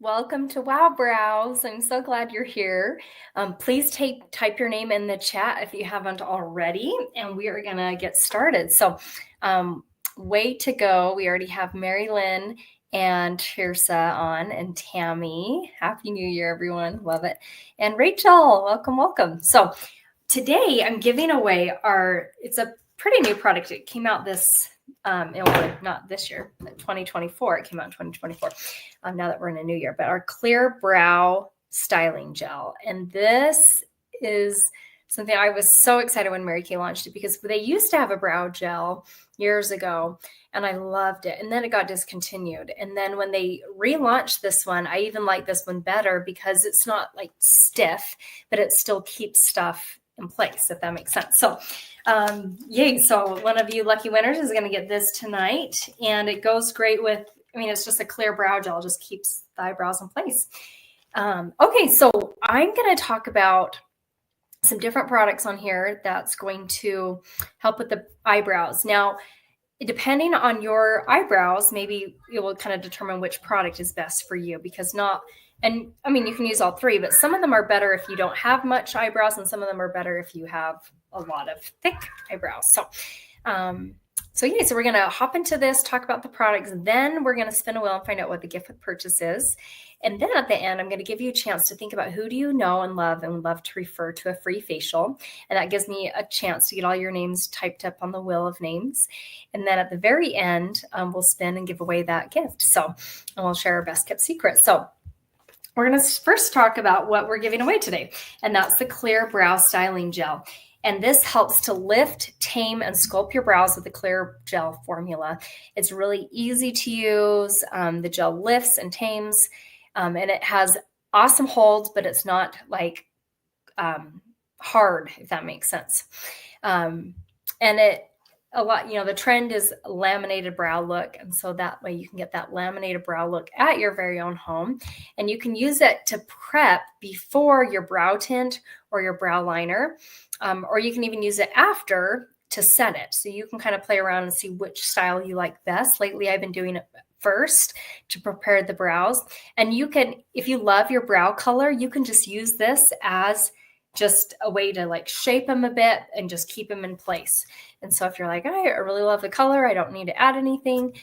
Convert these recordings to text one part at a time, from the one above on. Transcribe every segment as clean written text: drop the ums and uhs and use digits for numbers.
Welcome to Wow Brows. I'm so glad you're here. Please type your name in the chat if you haven't already, and we are going to get started. So, way to go. We already have Mary Lynn and Tirsa on, and Tammy. Happy New Year, everyone. Love it. And Rachel, welcome. So, today I'm giving away it's a pretty new product. It came out not this year, but 2024. It came out in 2024. Now that we're in a new year, but our Clear Brow Styling Gel. And this is something I was so excited when Mary Kay launched it, because they used to have a brow gel years ago and I loved it. And then it got discontinued. And then when they relaunched this one, I even like this one better because it's not like stiff, but it still keeps stuff in place, if that makes sense. So yay. So one of you lucky winners is going to get this tonight, and it goes great with, it's just a clear brow gel, just keeps the eyebrows in place. Okay, so I'm going to talk about some different products on here that's going to help with the eyebrows. Now, depending on your eyebrows, maybe it will kind of determine which product is best for you, because you can use all three, but some of them are better if you don't have much eyebrows, and some of them are better if you have a lot of thick eyebrows. So we're going to hop into this, talk about the products, then we're going to spin a wheel and find out what the gift with purchase is. And then at the end, I'm going to give you a chance to think about who do you know and would love to refer to a free facial. And that gives me a chance to get all your names typed up on the wheel of names. And then at the very end, we'll spin and give away that gift. And we'll share our best kept secret. So we're going to first talk about what we're giving away today. And that's the Clear Brow Styling Gel. And this helps to lift, tame, and sculpt your brows with the Clear Gel formula. It's really easy to use. The gel lifts and tames, and it has awesome holds, but it's not like hard, if that makes sense. The trend is laminated brow look. And so that way you can get that laminated brow look at your very own home. And you can use it to prep before your brow tint or your brow liner. Or you can even use it after to set it. So you can kind of play around and see which style you like best. Lately, I've been doing it first to prepare the brows. And you can, if you love your brow color, you can just use this as just a way to like shape them a bit and just keep them in place. And so if you're like, I really love the color, I don't need to add anything,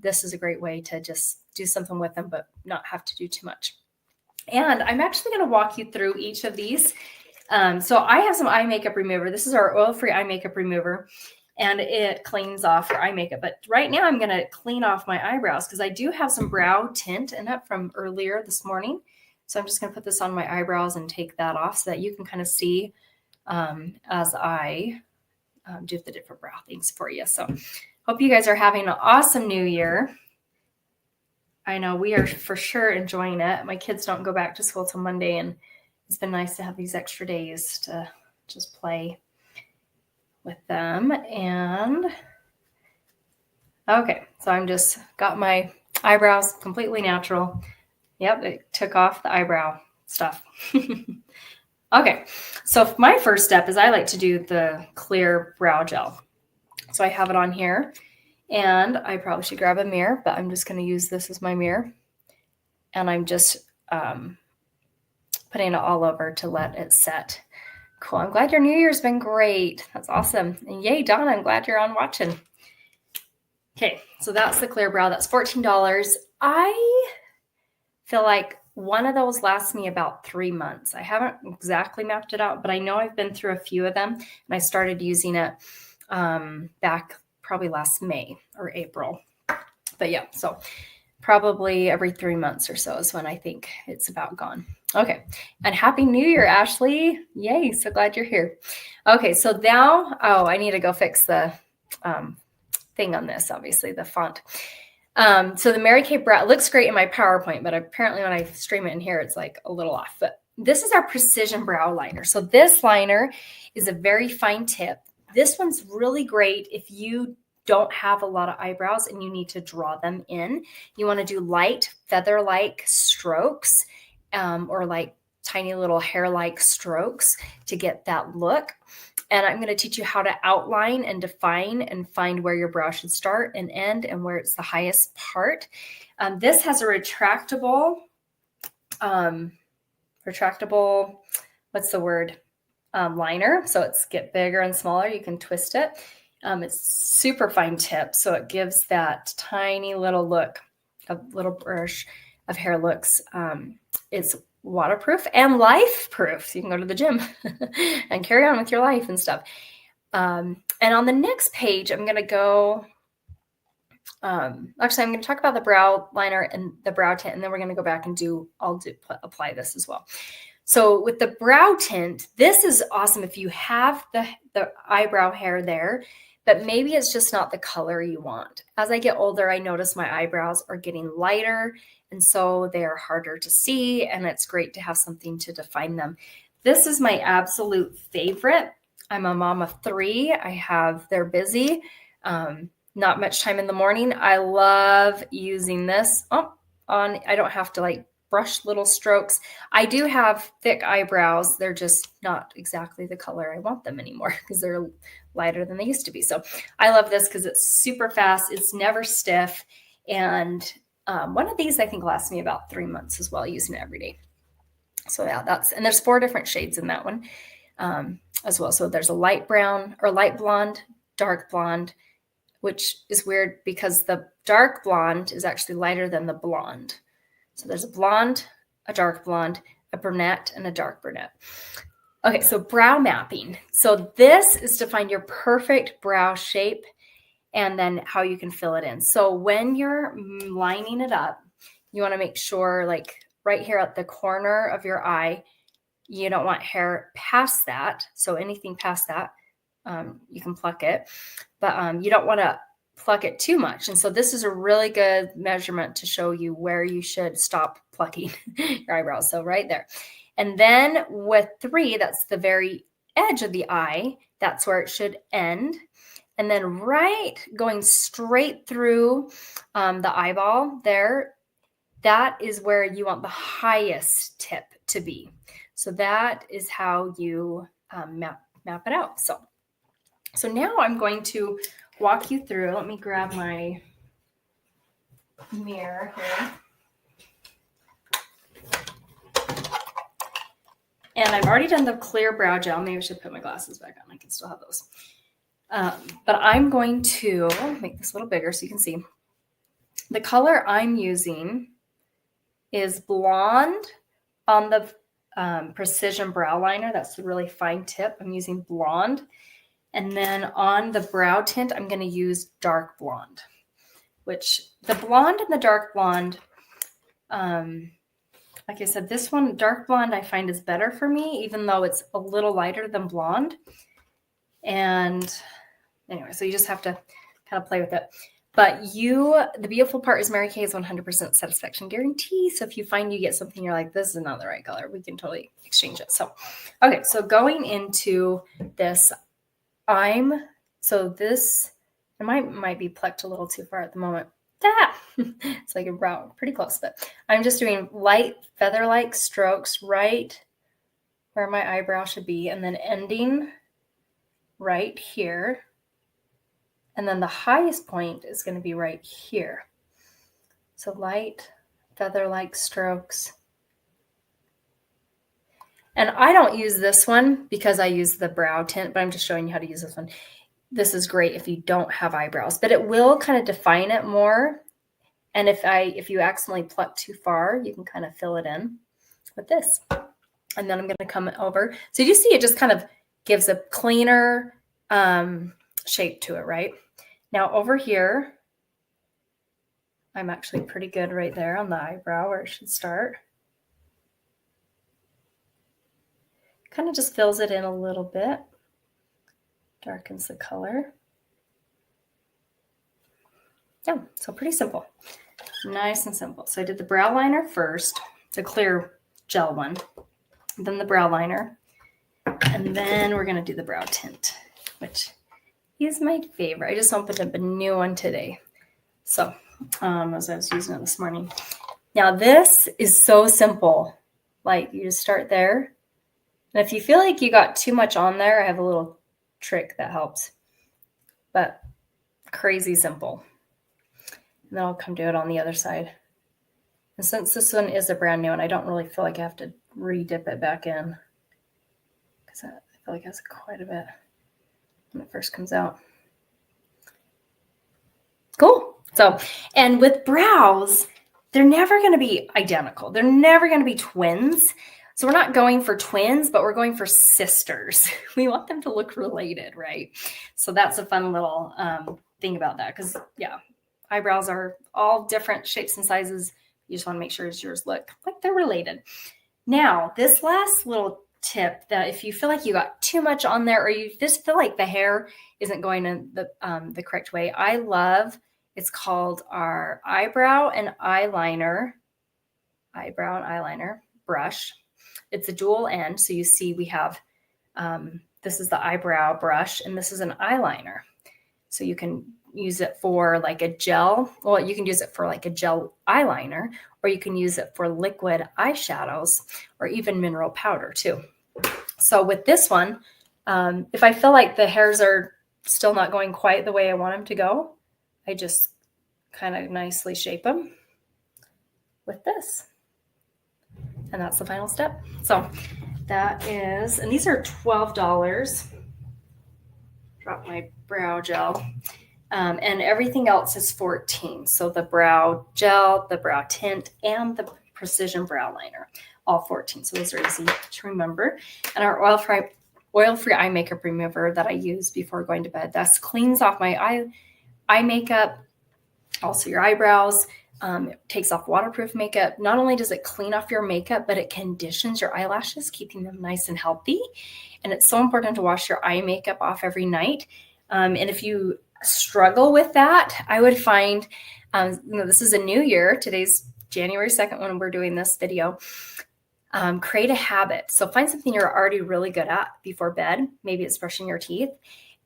this is a great way to just do something with them, but not have to do too much. And I'm actually going to walk you through each of these. So I have some eye makeup remover. This is our oil-free eye makeup remover, and it cleans off your eye makeup. But right now I'm going to clean off my eyebrows because I do have some brow tint in it from earlier this morning. So I'm just going to put this on my eyebrows and take that off so that you can kind of see as I do the different brow things for you. So hope you guys are having an awesome new year. I know we are for sure enjoying it. My kids don't go back to school till Monday, and it's been nice to have these extra days to just play with them. And okay, so I'm just got my eyebrows completely natural. Yep, it took off the eyebrow stuff. Okay, so my first step is I like to do the Clear Brow Gel. So I have it on here, and I probably should grab a mirror, but I'm just going to use this as my mirror. And I'm just putting it all over to let it set. Cool. I'm glad your New Year's been great. That's awesome. And yay, Donna, I'm glad you're on watching. Okay, so that's the Clear Brow. That's $14. I feel like one of those lasts me about 3 months. I haven't exactly mapped it out, but I know I've been through a few of them, and I started using it back probably last May or April. But yeah, so probably every 3 months or so is when I think it's about gone. Okay, and Happy New Year, Ashley. Yay, so glad you're here. Okay, so now, I need to go fix the thing on this, obviously, the font. So the Mary Kay brow looks great in my PowerPoint, but apparently when I stream it in here, it's like a little off. But this is our precision brow liner. So this liner is a very fine tip. This one's really great if you don't have a lot of eyebrows and you need to draw them in. You want to do light feather-like strokes or like tiny little hair-like strokes to get that look. And I'm going to teach you how to outline and define and find where your brow should start and end and where it's the highest part. This has a retractable retractable, what's the word? Liner. So it's get bigger and smaller. You can twist it. It's super fine tip. So it gives that tiny little look, a little brush of hair looks. It's waterproof and life proof. So you can go to the gym and carry on with your life and stuff. And on the next page, I'm going to go, actually, I'm going to talk about the brow liner and the brow tint, and then we're going to go back and apply this as well. So with the brow tint, this is awesome if you have the eyebrow hair there, but maybe it's just not the color you want. As I get older, I notice my eyebrows are getting lighter, and so they are harder to see, and it's great to have something to define them. This is my absolute favorite. I'm a mom of 3. They're busy. Not much time in the morning. I love using this I don't have to like brush little strokes. I do have thick eyebrows. They're just not exactly the color I want them anymore because they're lighter than they used to be. So I love this because it's super fast. It's never stiff. And one of these I think lasts me about 3 months as well, using it every day. So yeah, and there's 4 different shades in that one as well. So there's a light brown or light blonde, dark blonde, which is weird because the dark blonde is actually lighter than the blonde. So there's a blonde, a dark blonde, a brunette, and a dark brunette. Okay, so brow mapping. So this is to find your perfect brow shape and then how you can fill it in. So when you're lining it up, you want to make sure like right here at the corner of your eye, you don't want hair past that. So anything past that, you can pluck it, but you don't want to pluck it too much. And so this is a really good measurement to show you where you should stop plucking your eyebrows. So right there. And then with 3, that's the very edge of the eye. That's where it should end. And then going straight through the eyeball there, that is where you want the highest tip to be. So that is how you map it out. So now I'm going to walk you through. Let me grab my mirror here. And I've already done the clear brow gel. Maybe I should put my glasses back on. I can still have those. But I'm going to make this a little bigger so you can see. The color I'm using is blonde on the Precision Brow Liner. That's a really fine tip. I'm using blonde. And then on the brow tint, I'm going to use dark blonde, which the blonde and the dark blonde, like I said, this one, dark blonde, I find is better for me, even though it's a little lighter than blonde. And anyway, so you just have to kind of play with it. But the beautiful part is Mary Kay has 100% satisfaction guarantee. So if you find you get something, you're like, this is not the right color, we can totally exchange it. So, okay, so going into this, this, it might be plucked a little too far at the moment. It's like a brow, pretty close, but I'm just doing light feather-like strokes right where my eyebrow should be, and then ending right here. And then the highest point is going to be right here. So light feather-like strokes. And I don't use this one because I use the brow tint, but I'm just showing you how to use this one. This is great if you don't have eyebrows, but it will kind of define it more. And if you accidentally pluck too far, you can kind of fill it in with this. And then I'm going to come over. So you see it just kind of gives a cleaner shape to it, right? Now over here, I'm actually pretty good right there on the eyebrow where it should start. Kind of just fills it in a little bit, darkens the color. Yeah, so pretty simple. Nice and simple. So I did the brow liner first, the clear gel one, then the brow liner, and then we're going to do the brow tint, which is my favorite. I just opened up a new one today. So as I was using it this morning. Now this is so simple. Like you just start there. And if you feel like you got too much on there, I have a little trick that helps. But crazy simple. And then I'll come do it on the other side. And since this one is a brand new one, I don't really feel like I have to re-dip it back in because I feel like it has quite a bit when it first comes out. Cool. So, and with brows, they're never going to be identical. They're never going to be twins. So we're not going for twins, but we're going for sisters. We want them to look related, right? So that's a fun little thing about that because, yeah, eyebrows are all different shapes and sizes. You just want to make sure yours look like they're related. Now, this last little tip that if you feel like you got too much on there or you just feel like the hair isn't going in the correct way, I love, it's called our eyebrow and eyeliner brush. It's a dual end. So you see we have, this is the eyebrow brush and this is an eyeliner. So you can use it for like a gel. Well, you can use it for like a gel eyeliner, or you can use it for liquid eyeshadows or even mineral powder too. So with this one, if I feel like the hairs are still not going quite the way I want them to go, I just kind of nicely shape them with this. And that's the final step. So that is, and these are $12. Drop my brow gel. And everything else is $14. So the brow gel, the brow tint, and the precision brow liner, all $14. So those are easy to remember. And our oil-free eye makeup remover that I use before going to bed, that cleans off my eye makeup, also your eyebrows. It takes off waterproof makeup. Not only does it clean off your makeup, but it conditions your eyelashes, keeping them nice and healthy. And it's so important to wash your eye makeup off every night. And if you struggle with that, I would find, this is a new year. Today's January 2nd when we're doing this video. Create a habit. So find something you're already really good at before bed. Maybe it's brushing your teeth,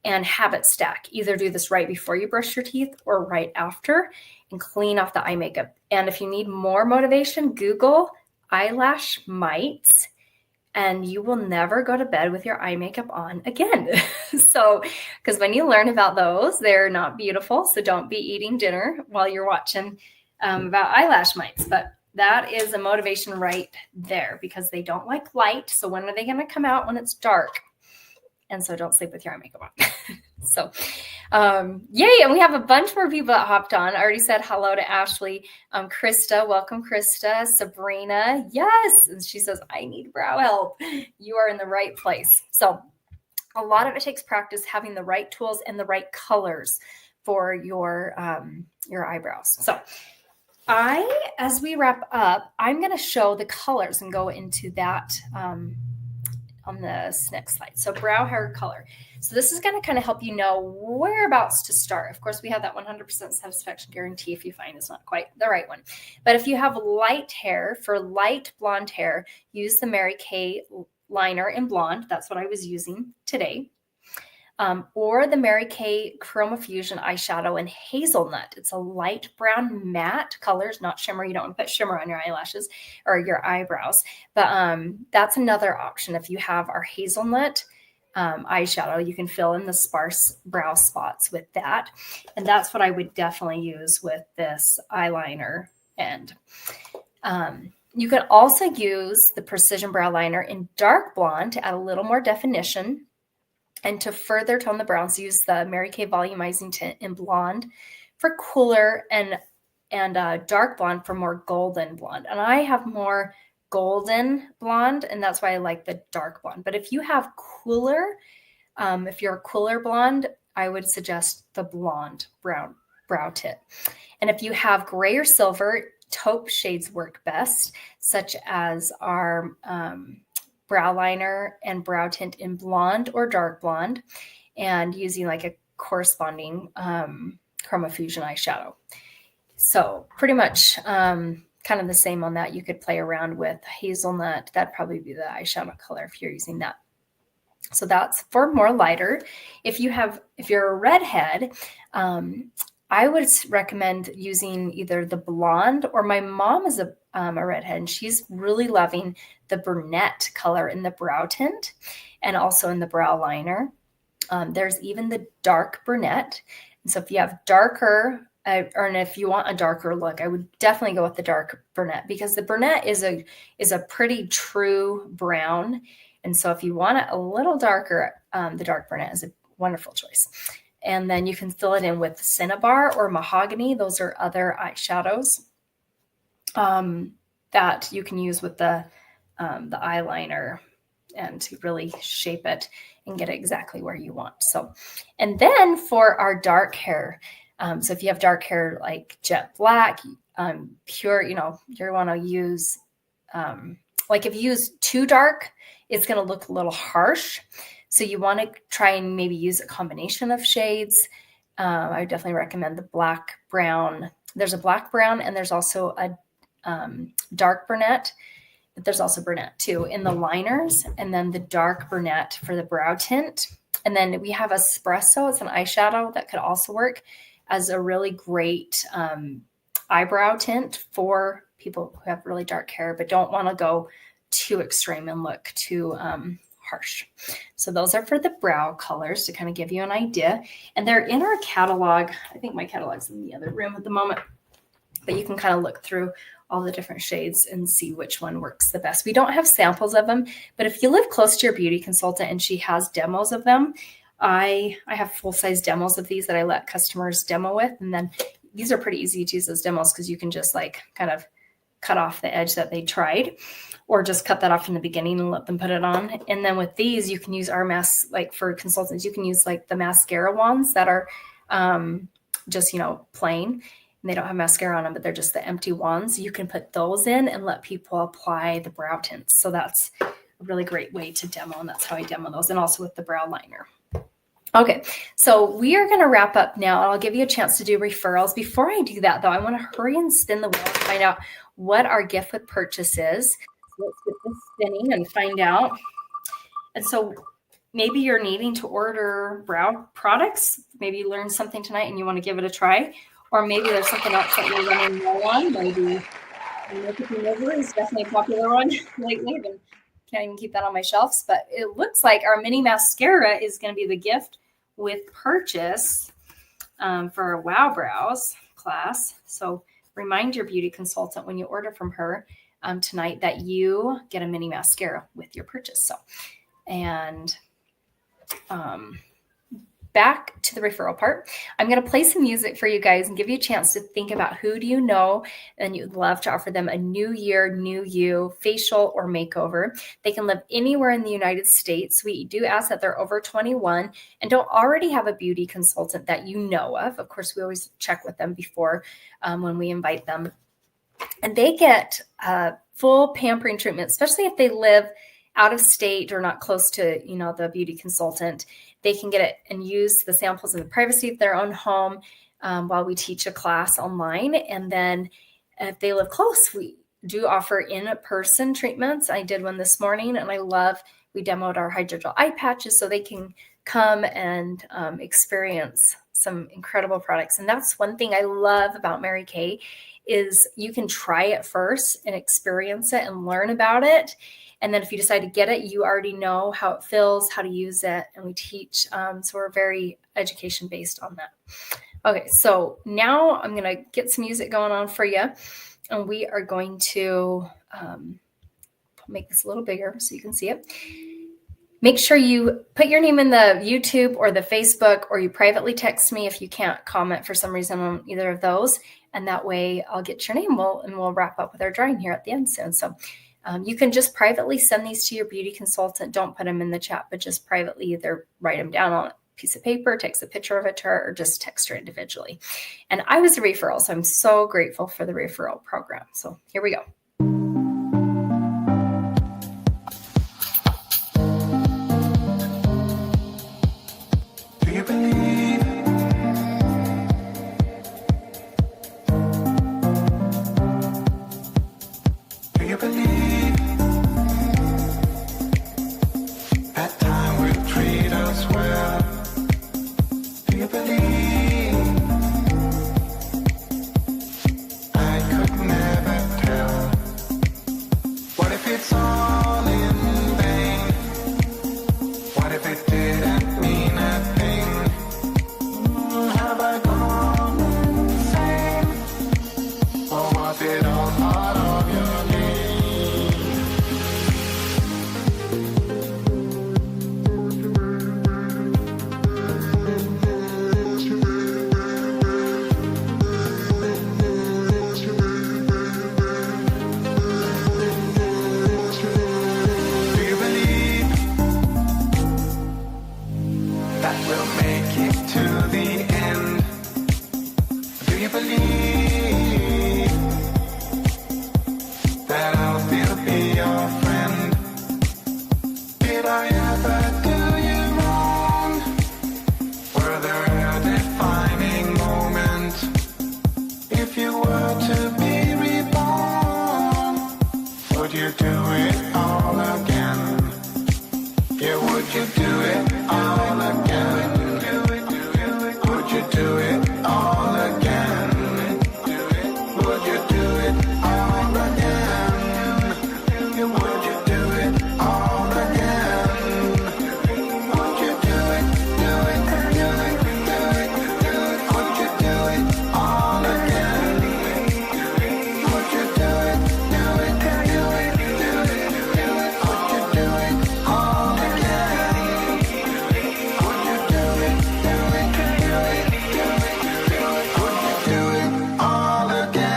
and habit stack. Either do this right before you brush your teeth or right after, and clean off the eye makeup. And if you need more motivation, Google eyelash mites, and you will never go to bed with your eye makeup on again. So, because when you learn about those, they're not beautiful. So don't be eating dinner while you're watching about eyelash mites. But that is a motivation right there, because they don't like light. So when are they going to come out? When it's dark. And so don't sleep with your eye makeup on. So, yay. And we have a bunch more people that hopped on. I already said hello to Ashley. Krista, welcome, Krista. Sabrina, yes. And she says, I need brow help. You are in the right place. So a lot of it takes practice, having the right tools and the right colors for your eyebrows. So as we wrap up, I'm going to show the colors and go into that, on this next slide. So brow hair color. So this is going to kind of help you know whereabouts to start. Of course, we have that 100% satisfaction guarantee if you find it's not quite the right one. But if you have light hair, for light blonde hair, use the Mary Kay liner in blonde. That's what I was using today. Or the Mary Kay Chroma Fusion eyeshadow in hazelnut. It's a light brown matte colors, not shimmer. You don't want to put shimmer on your eyelashes or your eyebrows. But that's another option. If you have our hazelnut eyeshadow, you can fill in the sparse brow spots with that. And that's what I would definitely use with this eyeliner. And you can also use the Precision Brow Liner in dark blonde to add a little more definition. And to further tone the brows, use the Mary Kay Volumizing Tint in blonde for cooler, and dark blonde for more golden blonde. And I have more golden blonde, and that's why I like the dark blonde. But if you have cooler, if you're a cooler blonde, I would suggest the blonde brow tint. And if you have gray or silver, taupe shades work best, such as our brow liner and brow tint in blonde or dark blonde, and using like a corresponding Chroma Fusion eyeshadow. So pretty much kind of the same on that. You could play around with hazelnut. That'd probably be the eyeshadow color if you're using that. So that's for more lighter. If you're a redhead, I would recommend using either the blonde, or my mom is a redhead, and she's really loving the brunette color in the brow tint and also in the brow liner. There's even the dark brunette. And so if you have darker or if you want a darker look, I would definitely go with the dark brunette, because the brunette is a pretty true brown. And so if you want it a little darker, the dark brunette is a wonderful choice. And then you can fill it in with Cinnabar or Mahogany. Those are other eyeshadows that you can use with the eyeliner and to really shape it and get it exactly where you want. So, and then for our dark hair, so if you have dark hair like jet black, pure, you want to use, like if you use too dark, it's going to look a little harsh. So you want to try and maybe use a combination of shades. I would definitely recommend the black brown. There's a black brown and there's also a dark brunette, but there's also brunette too in the liners, and then the dark brunette for the brow tint. And then we have Espresso. It's an eyeshadow that could also work as a really great eyebrow tint for people who have really dark hair, but don't want to go too extreme and look too harsh. So those are for the brow colors to kind of give you an idea. And they're in our catalog. I think my catalog's in the other room at the moment, but you can kind of look through all the different shades and see which one works the best. We don't have samples of them, but if you live close to your beauty consultant and she has demos of them, I have full-size demos of these that I let customers demo with. And then these are pretty easy to use as demos because you can just like kind of cut off the edge that they tried, or just cut that off in the beginning and let them put it on. And then with these, you can use our like for consultants, you can use like the mascara wands that are just, plain. And they don't have mascara on them, but they're just the empty wands. You can put those in and let people apply the brow tints. So that's a really great way to demo. And that's how I demo those. And also with the brow liner. Okay, so we are going to wrap up now. I'll give you a chance to do referrals. Before I do that, though, I want to hurry and spin the wheel to find out what our gift with purchase is. So let's get this spinning and find out. And so maybe you're needing to order brow products. Maybe you learned something tonight and you want to give it a try. Or maybe there's something else that you're running low on. Maybe Nicotine Liver is definitely a popular one lately. And can't even keep that on my shelves. But it looks like our mini mascara is going to be the gift with purchase for our Wow Brows class. So remind your beauty consultant when you order from her tonight that you get a mini mascara with your purchase. So, and back to the referral part. I'm going to play some music for you guys and give you a chance to think about who do you know and you'd love to offer them a new year, new you facial or makeover. They can live anywhere in the United States. We do ask that they're over 21 and don't already have a beauty consultant that you know of. Of course, we always check with them before when we invite them. And they get full pampering treatment, especially if they live out of state or not close to, the beauty consultant. They can get it and use the samples in the privacy of their own home while we teach a class online. And then if they live close, we do offer in-person treatments. I did one this morning and we demoed our hydrogel eye patches so they can come and experience some incredible products. And that's one thing I love about Mary Kay is you can try it first and experience it and learn about it. And then if you decide to get it, you already know how it feels, how to use it, and we teach. So we're very education based on that. Okay, so now I'm going to get some music going on for you, and we are going to make this a little bigger so you can see it. Make sure you put your name in the YouTube or the Facebook, or you privately text me if you can't comment for some reason on either of those. And that way I'll get your name and we'll wrap up with our drawing here at the end soon. So you can just privately send these to your beauty consultant. Don't put them in the chat, but just privately either write them down on a piece of paper, text a picture of it to her, or just text her individually. And I was a referral, so I'm so grateful for the referral program. So here we go. Do you believe? Do you believe? Have I gone insane? you do it all again? Yeah, would you do it all again? Would you do it all again? Would you do it all again? Yeah, would you do it all again? Would you do it, do it, do it, do it, do it? Would you do it all again? Would you do it, do it, do it, do it, do it? Would you do it all again? Would you do it, do it, do it, do it, do it? Would you do it all again?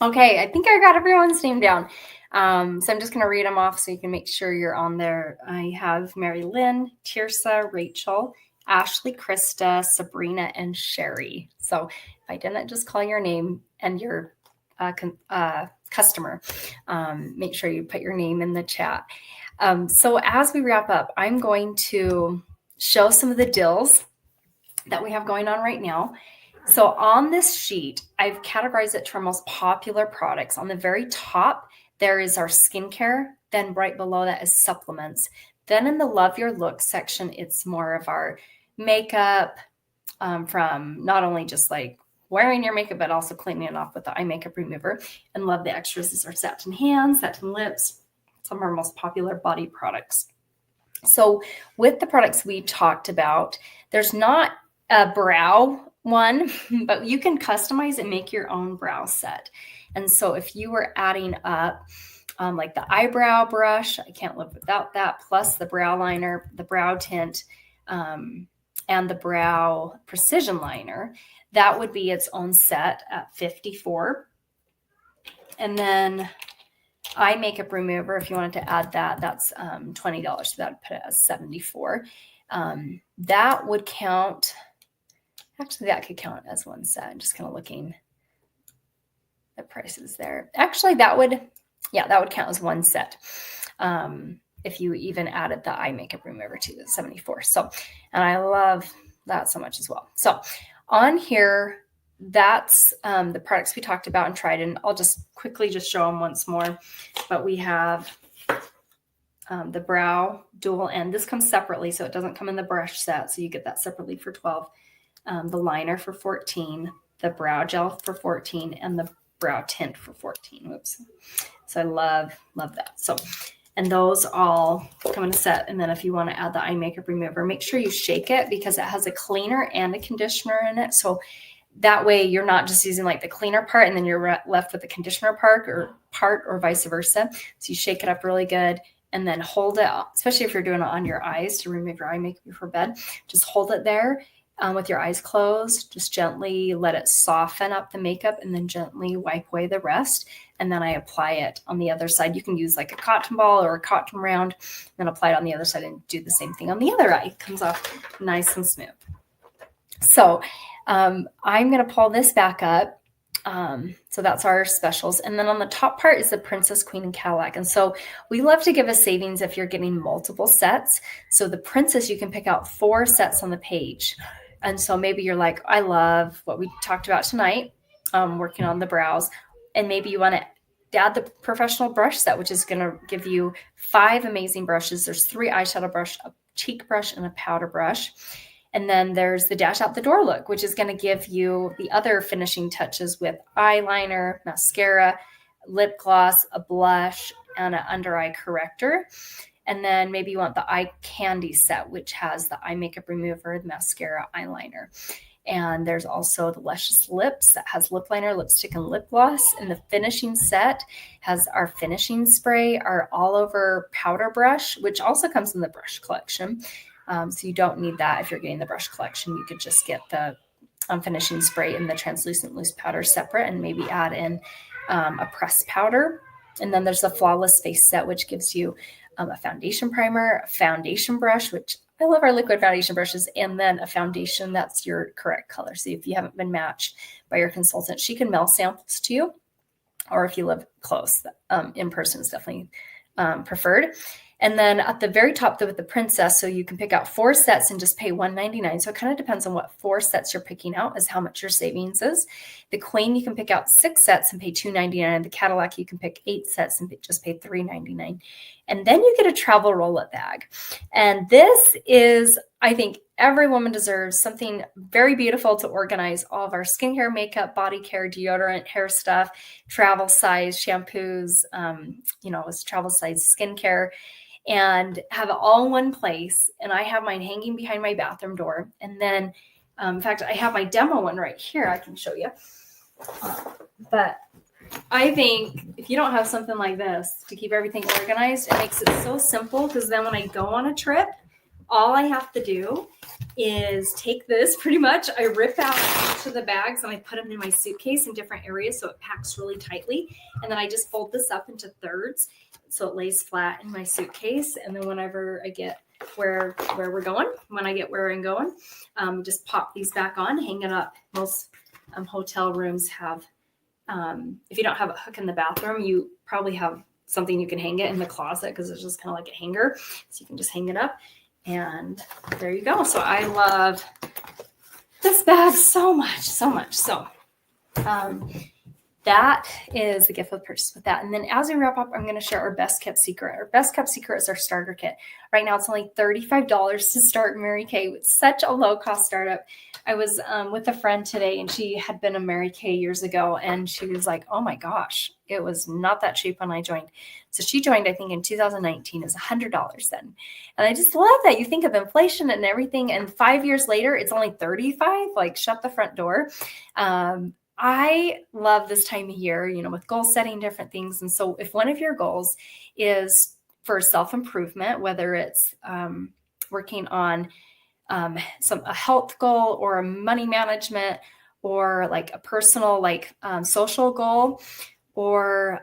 Okay, I think I got everyone's name down. So I'm just going to read them off so you can make sure you're on there. I have Mary Lynn, Tirsa, Rachel, Ashley, Krista, Sabrina, and Sherry. So if I didn't just call your name and your customer, make sure you put your name in the chat. So as we wrap up, I'm going to show some of the deals that we have going on right now. So on this sheet, I've categorized it to our most popular products. On the very top, there is our skincare. Then right below that is supplements. Then in the Love Your Look section, it's more of our makeup, from not only just like wearing your makeup, but also cleaning it off with the eye makeup remover. And Love the Extras is our satin hands, satin lips, some of our most popular body products. So with the products we talked about, there's not a brow one, but you can customize and make your own brow set. And so if you were adding up like the eyebrow brush, I can't live without that, plus the brow liner, the brow tint, and the brow precision liner, that would be its own set at $54. And then eye makeup remover, if you wanted to add that, that's $20. So that would put it as $74. That would count. Actually, that could count as one set. I'm just kind of looking at prices there. Actually, that would count as one set. If you even added the eye makeup remover to the $74. So, and I love that so much as well. So on here, that's the products we talked about and tried, and I'll just quickly just show them once more. But we have the brow dual end. This comes separately, so it doesn't come in the brush set. So you get that separately for $12. The liner for $14, the brow gel for $14, and the brow tint for $14. Whoops. So I love that. So, and those all come in a set. And then if you want to add the eye makeup remover, make sure you shake it because it has a cleaner and a conditioner in it. So that way you're not just using like the cleaner part and then you're left with the conditioner part or vice versa. So you shake it up really good and then hold it, especially if you're doing it on your eyes to remove your eye makeup before bed, just hold it there. With your eyes closed, just gently let it soften up the makeup and then gently wipe away the rest. And then I apply it on the other side. You can use like a cotton ball or a cotton round, then apply it on the other side and do the same thing on the other eye. It comes off nice and smooth. So I'm going to pull this back up. So that's our specials. And then on the top part is the Princess, Queen, and Cadillac. And so we love to give a savings if you're getting multiple sets. So the Princess, you can pick out 4 sets on the page. And so maybe you're like, I love what we talked about tonight, working on the brows. And maybe you want to add the professional brush set, which is going to give you 5 amazing brushes. There's 3 eyeshadow brush, a cheek brush, and a powder brush. And then there's the Dash Out the Door look, which is going to give you the other finishing touches with eyeliner, mascara, lip gloss, a blush, and an under eye corrector. And then maybe you want the eye candy set, which has the eye makeup remover, the mascara, eyeliner. And there's also the Luscious Lips that has lip liner, lipstick, and lip gloss. And the finishing set has our finishing spray, our all over powder brush, which also comes in the brush collection. So you don't need that if you're getting the brush collection. You could just get the finishing spray and the translucent loose powder separate, and maybe add in a pressed powder. And then there's the Flawless Face Set, which gives you a foundation primer, a foundation brush, which I love our liquid foundation brushes, and then a foundation that's your correct color. So if you haven't been matched by your consultant, she can mail samples to you, or if you live close, in person is definitely preferred. And then at the very top, with the Princess, so you can pick out 4 sets and just pay $1.99. So it kind of depends on what 4 sets you're picking out is how much your savings is. The Queen, you can pick out 6 sets and pay $2.99. The Cadillac, you can pick 8 sets and just pay $3.99. And then you get a travel roll-up bag. And this is, I think every woman deserves something very beautiful to organize all of our skincare, makeup, body care, deodorant, hair stuff, travel size shampoos, it's travel size skincare, and have it all in one place. And I have mine hanging behind my bathroom door. And then, in fact, I have my demo one right here. I can show you. But I think if you don't have something like this to keep everything organized, it makes it so simple, because then when I go on a trip, all I have to do is take this, pretty much. I rip out each of the bags and I put them in my suitcase in different areas so it packs really tightly. And then I just fold this up into thirds so it lays flat in my suitcase. And then whenever I get where we're going, when I get where I'm going, just pop these back on, hang it up. Most hotel rooms have, if you don't have a hook in the bathroom, you probably have something you can hang it in the closet, because it's just kind of like a hanger. So you can just hang it up. And there you go. So I love this bag so much. So that is the gift of the purchase with that. And then as we wrap up, I'm going to share our best kept secret. Our best kept secret is our starter kit. Right now, it's only $35 to start Mary Kay. It's such a low cost startup. I was with a friend today, and she had been a Mary Kay years ago, and she was like, oh my gosh, it was not that cheap when I joined. So she joined, I think, in 2019. It was $100 then. And I just love that. You think of inflation and everything, and 5 years later, it's only $35. Like, shut the front door. I love this time of year, with goal setting, different things. And so if one of your goals is for self-improvement, whether it's working on a health goal or a money management, or like a personal, social goal, or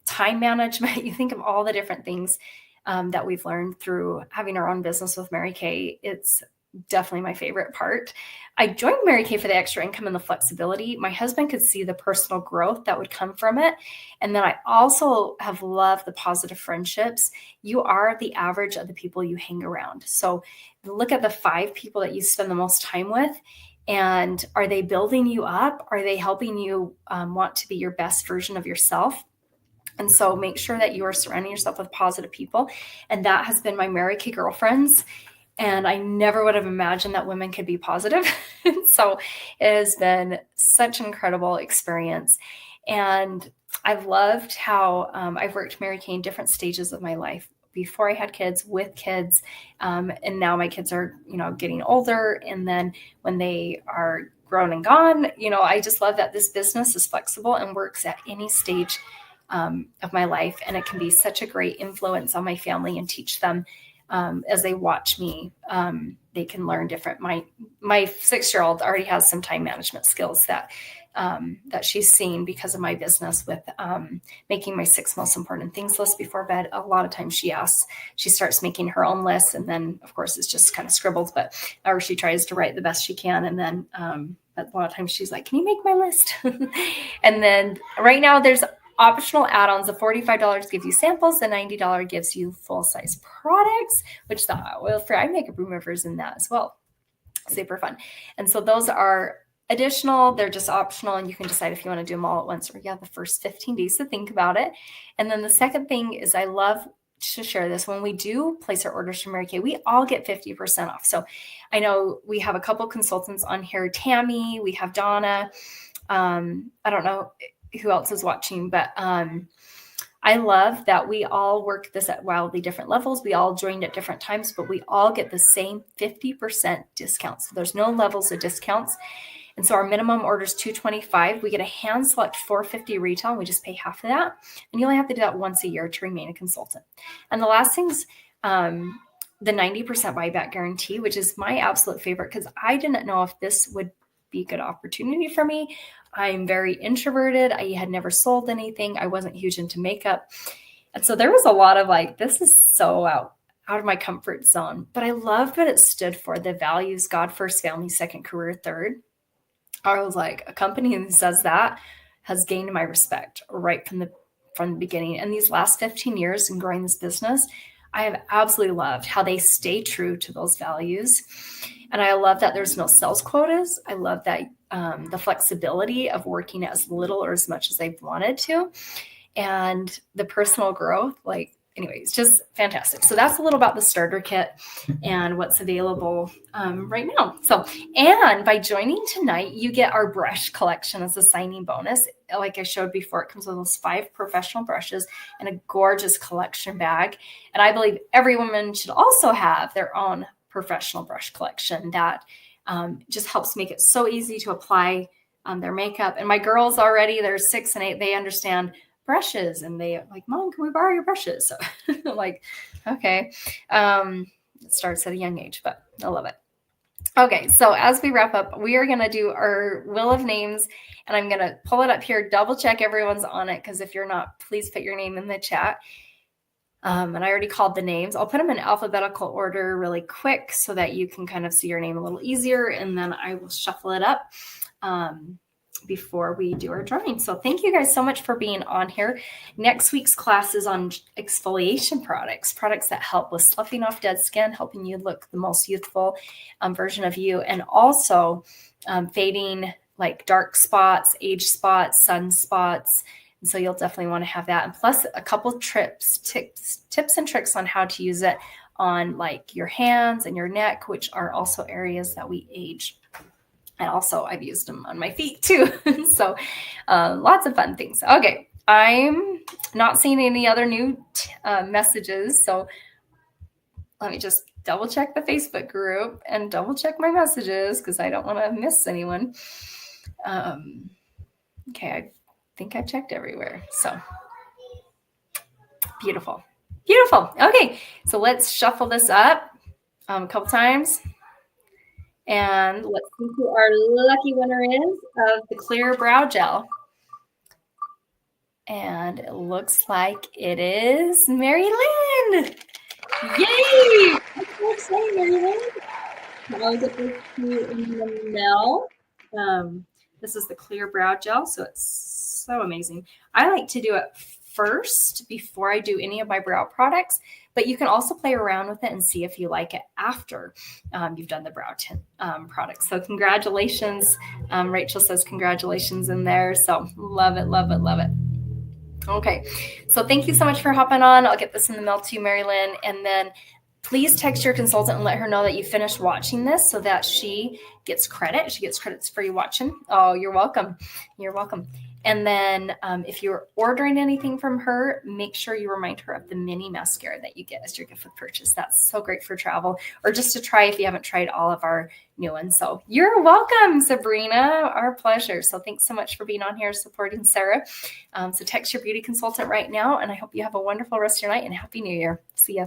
time management, you think of all the different things that we've learned through having our own business with Mary Kay. It's definitely my favorite part. I joined Mary Kay for the extra income and the flexibility. My husband could see the personal growth that would come from it. And then I also have loved the positive friendships. You are the average of the people you hang around. So look at the 5 people that you spend the most time with. And are they building you up? Are they helping you want to be your best version of yourself? And so make sure that you are surrounding yourself with positive people. And that has been my Mary Kay girlfriends. And I never would have imagined that women could be positive. So it has been such an incredible experience. And I've loved how I've worked Mary Kay in different stages of my life. Before I had kids, with kids, and now my kids are, getting older. And then when they are grown and gone, I just love that this business is flexible and works at any stage of my life. And it can be such a great influence on my family and teach them as they watch me. They can learn different. My 6-year-old already has some time management skills that she's seen because of my business with making my 6 most important things list before bed. A lot of times she starts making her own lists, and then of course it's just kind of scribbled, or she tries to write the best she can. And then a lot of times she's like, can you make my list? And then right now there's optional add-ons. The $45 gives you samples. The $90 gives you full-size products, which the oil-free eye makeup remover is in that as well. Super fun. And so those are additional. They're just optional, and you can decide if you want to do them all at once, or you have the first 15 days to think about it. And then the second thing is, I love to share this. When we do place our orders from Mary Kay, we all get 50% off. So I know we have a couple consultants on here. Tammy, we have Donna. I don't know who else is watching, but I love that we all work this at wildly different levels. We all joined at different times, but we all get the same 50% discount. So there's no levels of discounts. And so our minimum order is $225. We get a hand select $450 retail, and we just pay half of that. And you only have to do that once a year to remain a consultant. And the last thing's the 90% buyback guarantee, which is my absolute favorite because I didn't know if this would be a good opportunity for me. I'm very introverted. I had never sold anything. I wasn't huge into makeup. And so there was a lot of like, this is so out of my comfort zone. But I love that it stood for the values: God first, family second, career third. I was like, a company that says that has gained my respect right from the beginning. And these last 15 years in growing this business, I have absolutely loved how they stay true to those values. And I love that there's no sales quotas. I love that the flexibility of working as little or as much as I've wanted to, and the personal growth. Like, anyway, it's just fantastic. So that's a little about the starter kit and what's available right now. So, and by joining tonight, you get our brush collection as a signing bonus. Like I showed before, it comes with those 5 professional brushes and a gorgeous collection bag. And I believe every woman should also have their own professional brush collection that just helps make it so easy to apply their makeup. And my girls already, they're 6 and 8, they understand brushes, and they like, Mom, can we borrow your brushes? So I'm like, okay. It starts at a young age, but I love it. Okay, so as we wrap up, we are going to do our wheel of names, and I'm going to pull it up here, double check everyone's on it, because if you're not, please put your name in the chat. And I already called the names. I'll put them in alphabetical order really quick so that you can kind of see your name a little easier, and then I will shuffle it up before we do our drawing. So thank you guys so much for being on here. Next week's class is on exfoliation products that help with sloughing off dead skin, helping you look the most youthful version of you, and also fading like dark spots, age spots, sunspots. And so you'll definitely want to have that. And plus a couple tips and tricks on how to use it on like your hands and your neck, which are also areas that we age. And also I've used them on my feet too. So lots of fun things. Okay. I'm not seeing any other new messages. So let me just double check the Facebook group and double check my messages because I don't want to miss anyone. Okay. I think I checked everywhere. So beautiful. Beautiful. Okay. So let's shuffle this up a couple times. And let's see who our lucky winner is of the clear brow gel. And it looks like it is Mary Lynn. Yay! I'm so excited, Mary Lynn. I'll get this to you in the mail. This is the clear brow gel, so it's so amazing. I like to do it first before I do any of my brow products, but you can also play around with it and see if you like it after you've done the brow tint products. So congratulations. Rachel says congratulations in there. So love it, love it, love it. Okay. So thank you so much for hopping on. I'll get this in the mail to you, Mary Lynn. And then please text your consultant and let her know that you finished watching this so that she gets credit. She gets credits for you watching. Oh, you're welcome. You're welcome. And then if you're ordering anything from her, make sure you remind her of the mini mascara that you get as your gift with purchase. That's so great for travel or just to try if you haven't tried all of our new ones. So you're welcome, Sabrina. Our pleasure. So thanks so much for being on here supporting Sarah. So text your beauty consultant right now, and I hope you have a wonderful rest of your night and Happy New Year. See ya.